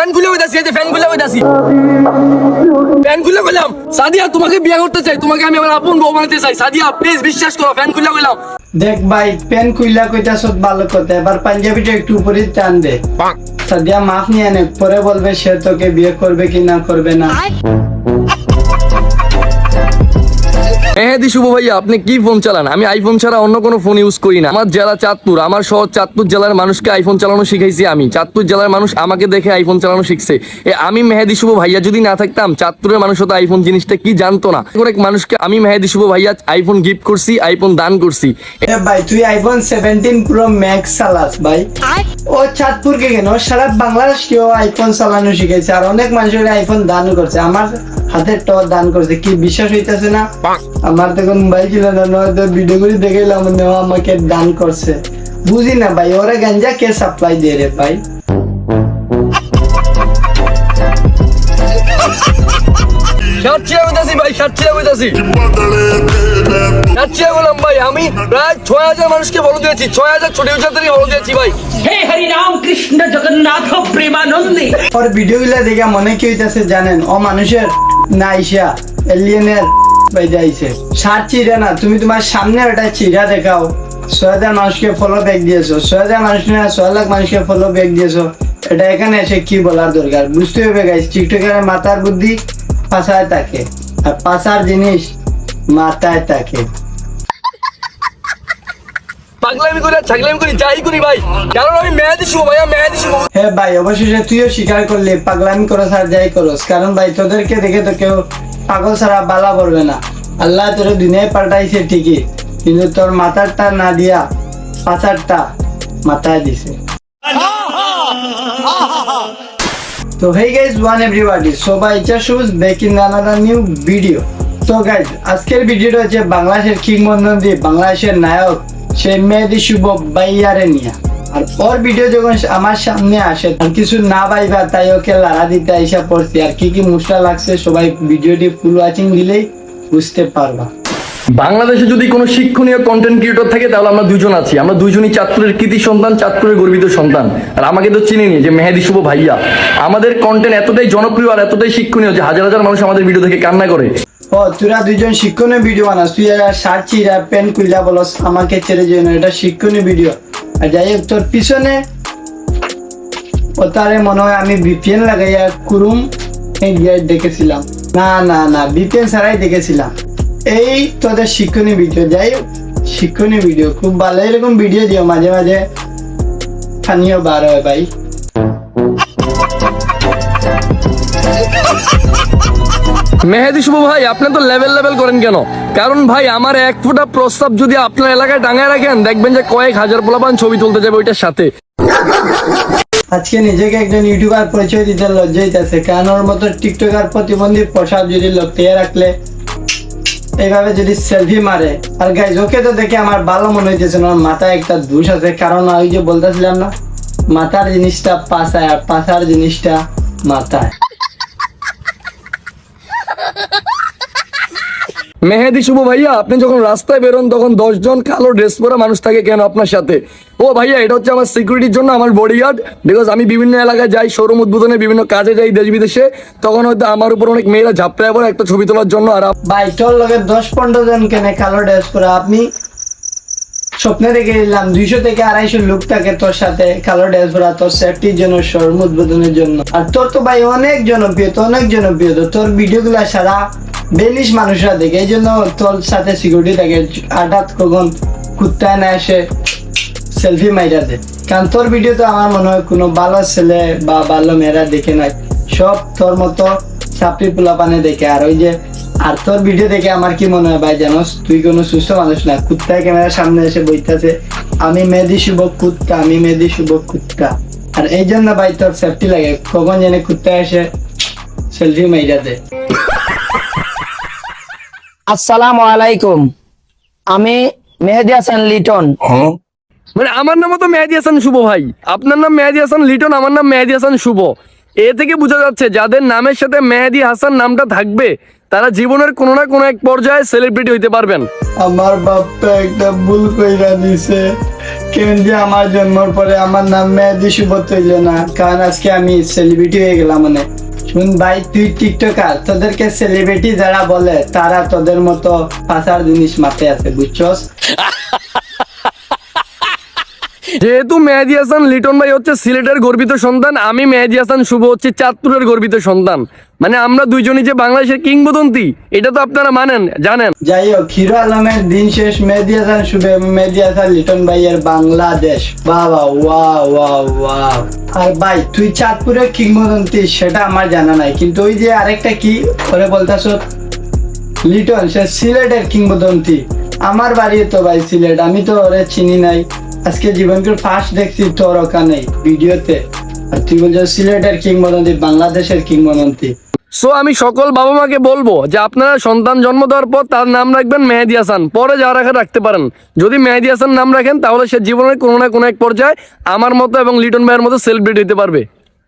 Fan খুলে কইতাছি, এই যে ফ্যান খুলে কইতাছি, ফ্যান খুলে কইলাম সাদিয়া তোমাকে বিয়ে করতে চাই, তোমাকে আমি আমার আপন বউ বানাতে চাই। সাদিয়া প্লিজ বিশ্বাস করো, ফ্যান খুলে কইলাম। দেখ ভাই, পেন কুইলা কইতাছ ভালো কথা, এবার পাঞ্জাবিটা একটু উপরে টান দে। সাদিয়া মাফ নিয়ে নে, পরে বলবে সে তোকে বিয়ে করবে কি না করবে না। মেহেদি শুভ ভাইয়া, আপনি কি ফোন চালান? আমি আইফোন ছাড়া অন্য কোনো ফোন ইউজ করি না। আমার জেলা চাঁদপুর, আমার শহর চাঁদপুর জেলার মানুষকে আইফোন চালানো শিখাইছি আমি। চাঁদপুর জেলার মানুষ আমাকে দেখে আইফোন চালানো শিখছে। আমি মেহেদি শুভ ভাইয়া যদি না থাকতাম, চাঁদপুরের মানুষ হতো আইফোন জিনিসটা কি জানতো না। অনেক মানুষকে আমি মেহেদি শুভ ভাইয়া আইফোন গিফট করছি, আইফোন দান করছি। এ ভাই, তুই আইফোন 17 প্রো ম্যাক্স চালাস ভাই। ও চাঁদপুরকে কেন, সারা বাংলাদেশ কেউ আইফোন চালানো শিখেছে, আর অনেক মানুষের আইফোন দান করছে। আমার হাতের টর দান করছে, কি বিশ্বাস হইতেছে না? আমার তখন মোবাইল ছিল না, নয়তো ভিডিও করে দেখাইলাম আমাকে দান করছে। বুঝি না ভাই, ওরা গাঞ্জা কে সাপ্লাই দিয়ে রে ভাই? ভাই আমি প্রায় 6000 মানুষকে বলে দিয়েছি, 6000 ছোট থেকে বলে দিয়েছি ভাই। হে হরি রাম কৃষ্ণ জগন্নাথ প্রেমানন্দে। ওর ভিডিও গুলা দেখে মনে কি হইতাছে জানেন? ও মানুষের না আইসা এলিয়েনের বাইরে আইছে। সার চিরা না, তুমি তোমার সামনে ওটা চিরা দেখাও। 6000 মানুষকে ফলো ব্যাক দিয়েছো, 6000 মানুষ না 6 লাখ মানুষকে ফলো ব্যাক দিয়েছো। এটা এখানে এসে কি বলার দরকার? বুঝতে হবে গাইস, টিকটকের মাথার বুদ্ধি পাছায় থাকে, আর পাছার জিনিস মাথায় থাকে। পাগলামি করে ছাগলামি করি যাই করি ভাই, কারণ আমি মেহেদি শুভ ভাইয়া, মেহেদি শুভ। হ্যাঁ ভাই, অবশেষে তুইও স্বীকার করলি পাগলামি করো আর যাই করস, কারণ ভাই তোদেরকে দেখে তো কেউ পাগল ছাড়া বালা পড়বে না। আল্লাহ তোর দুনিয়ায় পাল্টাইছে ঠিকই, কিন্তু তোর মাথারটা না দিয়া পাছারটা মাথায় দিছে। তো hey guys, one everybody, so by Chashus back in another new video. তো গাইজ, আজকের ভিডিওটা হচ্ছে বাংলাদেশের কিংবদন্তি, বাংলাদেশের নায়ক সেই মেহেদি শুভ ভাইয়ারে নিয়ে। আর ওর ভিডিও যখন আমার সামনে আসে আর কিছু না পাইবা, তাই ওকে লাড়া দিতে আইসা পড়ছি। আর কি কি মুশলা লাগছে সবাই ভিডিওটি ফুল ওয়াচিং দিলেই বুঝতে পারবা। বাংলাদেশে যদি কোনো শিক্ষণীয় কন্টেন্ট ক্রিয়েটর থাকে তাহলে আমরা দুজন আছি। আমরা দুজনই চাঁদপুরের কৃতি সন্তান, চাঁদপুরের গর্বিত সন্তান। আর আমাকে তো চিনিনি যে মেহেদি শুভ ভাইয়া। আমাদের কন্টেন্ট এতটাই জনপ্রিয় আর এতটাই শিক্ষণীয় যে হাজার হাজার মানুষ আমাদের ভিডিও দেখে কান্না করে। ও তোরা দুজন শিক্ষণীয় ভিডিও বানাস, তুই শার্ট চিরা প্যান্ট কুইলা বলস আমাকে ছেড়ে যাই না, এটা শিক্ষণীয় ভিডিও। আর যাই হোক, তোর পিছনে ও তারে মনে হয় আমি ভিপিএন লাগাইয়া কুরুম দেখেছিলাম। না না না, ভিপিএন ছাড়াই দেখেছিলাম। এই তোদের শিক্ষণীয় ভিডিও, যাই হোক শিক্ষণীয় ভিডিও খুব ভালো। এরকম ভিডিও দিও মাঝে মাঝে, স্থানীয় বার হয় ভাই। মেহেদি শুভ ভাই, আপনি তো লেভেল করেন কেন? কারণ ভাই আমার এক ফোঁটা প্রস্তাব যদি আপনার এলাকায় টাঙায় রাখেন, দেখবেন যে কয়েক হাজার পোলাপান ছবি তুলতে যাবে ওইটার সাথে। আজকে নিজেকে একজন ইউটিউবার পরিচয় দিতে লজ্জা হইতেছে, কারণ ওর মতো টিকটকার প্রতিবন্ধী পোশাক যদি লক্ষ্যে রাখলে এইভাবে যদি সেলফি মারে। আর গাইজ, ওকে তো দেখে আমার ভালো মনে হইতেছে না, ওর মাথায় একটা দোষ আছে। কারণ ওই যে বলতেছিলাম না, মাথার জিনিসটা পাছায় আর পাছার জিনিসটা মাথায়। মেহেদি শুভ ভাইয়া, আপনি যখন রাস্তায় বেরোন তখন 10 জন কালো ড্রেস পরা মানুষ থাকে কেন আপনার সাথে? ও ভাইয়া, এটা হচ্ছে আমার সিকিউরিটির জন্য, আমার বডিগার্ড। বিকজ আমি বিভিন্ন এলাকায় যাই, শোরুম উদ্বোধনে বিভিন্ন কাজে যাই দেশ বিদেশে, তখন হয়তো আমার উপর অনেক মেয়েরা ঝাপড়ায় পড়ে একটা ছবি তোলার জন্য। আর ভাই তোর লোকে 10-15 জন কেনে কালো ড্রেস পরা? আপনি স্বপ্নে দেখে দিলাম 200 থেকে 250 লোক থাকে তোর সাথে কালো ড্রেস পরা, তোর সেফটির জন্য, শোরুম উদ্বোধনের জন্য। আর তোর তো ভাই অনেক জনপ্রিয়, তো অনেক জনপ্রিয়, তো তোর ভিডিও গুলা সারা বেলিশ মানুষরা দেখে, এই জন্য তোর সাথে সিকিউরিটি থাকে। হঠাৎ কখন কুত্তায় না এসে সেলফি মাইরা দে, কারণ তোর ভিডিও তো আমার মনে হয় কোনো ভালো ছেলে বা ভালো মেয়েরা দেখে নাই, সব তোর মতো সাপড়ি পোলাপানে দেখে। আর ওই যে, আর তোর ভিডিও দেখে আমার কি মনে হয় ভাই জানোস, তুই কোনো সুস্থ মানুষ না। কুত্তায় ক্যামেরার সামনে এসে বইতেছে আমি মেহেদি শুভ কুত্তা, আমি মেহেদি শুভ কুত্তা। আর এই জন্য ভাই তোর সেফটি লাগে, কখন জানে কুত্তায় এসে সেলফি মাইরা দে। আসসালামু আলাইকুম, আমি মেহেদি হাসান লিটন। মানে আমার নামও তো মেহেদি হাসান শুভ ভাই, আপনার নাম মেহেদি হাসান লিটন, আমার নাম মেহেদি হাসান শুভ। এ থেকে বোঝা যাচ্ছে যাদের নামের সাথে মেহেদি হাসান নামটা থাকবে তারা জীবনের কোনো না কোনো এক পর্যায়ে সেলিব্রিটি হইতে পারবেন। আমার বাপটা একটা ভুল কইরা দিছে। কেন যে আমার জন্মের পরে আমার নাম মেহেদি শুভ তৈল না, কারণ আজকে আমি সেলিব্রিটি হয়ে গেলাম। মানে শুন ভাই, তুই টিকটকার, তোদেরকে সেলিব্রিটি যারা বলে তারা তোদের মতো পাচার জিনিস মাথায় আছে, বুঝছস? যেহেতু মেহেদী হাসান লিটন ভাই হচ্ছে সিলেটের গর্বিত সন্তান, আমি মেহেদী হাসান শুভ হচ্ছে চাঁদপুরের গর্বিত সন্তান। মানে আমরা দুইজনই যে বাংলাদেশের কিংবদন্তি, এটা তো আপনারা জানেন। যাই হোক, হিরো আলমের দিন শেষ, মেহেদী হাসান শুভ এবং মেহেদী হাসান লিটন ভাইয়ের বাংলাদেশ। বাবা, ওয়াও ওয়াও ওয়াও। আর ভাই, তুই চাঁদপুরের কিংবদন্তি সেটা আমার জানা নাই, কিন্তু ওই যে আরেকটা কি করে বলতাছ লিটন, সে সিলেটের কিংবদন্তি। আমার বাড়ি তো ভাই সিলেট, আমি তো ওরে চিনি নাই, আজকে জীবনকে ফার্স্ট দেখছি তোর ওখানে ভিডিওতে। আর তুই বলছো সিলেটের কিংবদন্তি, বাংলাদেশের কিংবদন্তি। সো আমি সকল বাবা মাকে বলবো যে আপনারা সন্তান জন্ম দেওয়ার পর তার নাম রাখবেন মেহেদী হাসান, পরে যা রাখা রাখতে পারেন। যদি মেহেদী হাসান নাম রাখেন তাহলে সে জীবনের কোনো না কোনো এক পর্যায়ে আমার মতো এবং লিটন ভাইয়ের মতো সেলিব্রিটি হতে পারবে।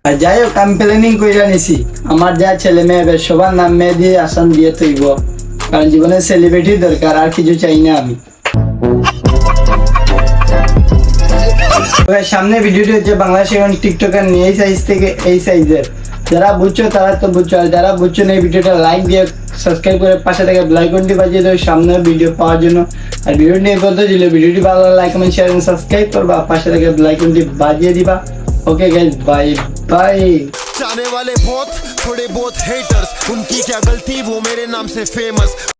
আর যাই হোক, আমি প্ল্যানিং করে নিছি, আমার যা ছেলে মেয়ে হবে সবার নাম মেহেদী হাসান দিয়ে তৈব, কারণ জীবনে সেলিব্রিটি দরকার, আর কিছু চাই না আমি। সামনে ভিডিওটি হচ্ছে বাংলাদেশে এখন টিকটকার নিয়ে এই সাইজ থেকে এই সাইজের। যারা বুঝছো তারা তো বুঝছো, আর যারা বুঝছো না এই ভিডিওটা লাইক দিয়ে সাবস্ক্রাইব করে পাশে থেকে বেল আইকনটি বাজিয়ে দেবে সামনের ভিডিও পাওয়ার জন্য। আর ভিডিওটি নিয়ে বলতে ছিল, ভিডিওটি ভালো লাগলে লাইক কমেন্ট শেয়ার এবং সাবস্ক্রাইব করবা, পাশে থেকে বেল আইকনটি বাজিয়ে দিবা। Okay guys, bye bye. चाहने वाले बहुत, थोड़े बहुत हेटर्स, उनकी क्या गलती वो मेरे नाम से फेमस।